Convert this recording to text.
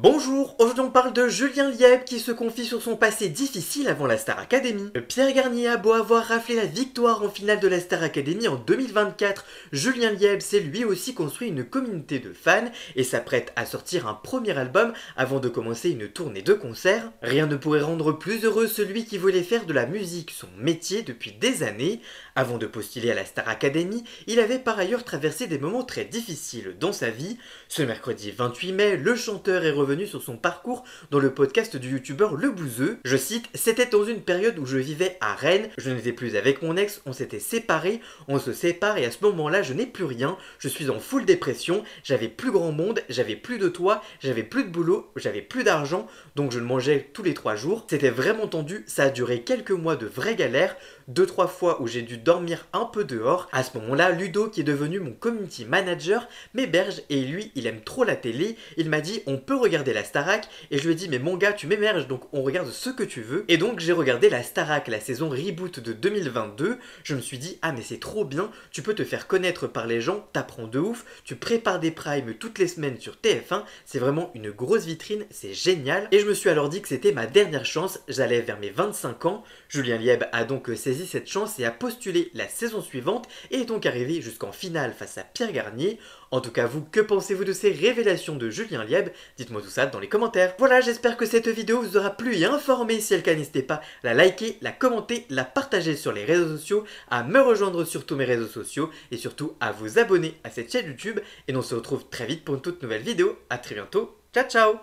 Bonjour, aujourd'hui on parle de Julien Lieb qui se confie sur son passé difficile avant la Star Academy. Pierre Garnier a beau avoir raflé la victoire en finale de la Star Academy en 2024, Julien Lieb s'est lui aussi construit une communauté de fans et s'apprête à sortir un premier album avant de commencer une tournée de concerts. Rien ne pourrait rendre plus heureux celui qui voulait faire de la musique son métier depuis des années. Avant de postuler à la Star Academy, il avait par ailleurs traversé des moments très difficiles dans sa vie. Ce mercredi 28 mai, le chanteur est revenu sur son parcours dans le podcast du youtubeur Le Bouzeux. Je cite: c'était dans une période où je vivais à Rennes, je n'étais plus avec mon ex, on s'était séparés, on se sépare et à ce moment-là je n'ai plus rien, je suis en full dépression, j'avais plus grand monde, j'avais plus de toit, j'avais plus de boulot, j'avais plus d'argent, donc je le mangeais tous les 3 jours. C'était vraiment tendu, ça a duré quelques mois de vraie galère, 2-3 fois où j'ai dû dormir un peu dehors. À ce moment-là, Ludo, qui est devenu mon community manager, m'héberge et lui, il aime trop la télé. Il m'a dit on peut regarder la Starac et je lui ai dit mais mon gars, tu m'héberges donc on regarde ce que tu veux. Et donc j'ai regardé la Starac, la saison reboot de 2022. Je me suis dit ah mais c'est trop bien, tu peux te faire connaître par les gens, t'apprends de ouf, tu prépares des primes toutes les semaines sur TF1, c'est vraiment une grosse vitrine, c'est génial. Et je me suis alors dit que c'était ma dernière chance, j'allais vers mes 25 ans. Julien Lieb a donc saisi cette chance et a postulé la saison suivante et est donc arrivé jusqu'en finale face à Pierre Garnier. En tout cas vous, que pensez-vous de ces révélations de Julien Lieb? Dites-moi tout ça dans les commentaires. Voilà, j'espère que cette vidéo vous aura plu et informé. Si c'est le cas, n'hésitez pas à la liker, la commenter, la partager sur les réseaux sociaux, à me rejoindre sur tous mes réseaux sociaux et surtout à vous abonner à cette chaîne YouTube. Et on se retrouve très vite pour une toute nouvelle vidéo. A très bientôt, ciao ciao.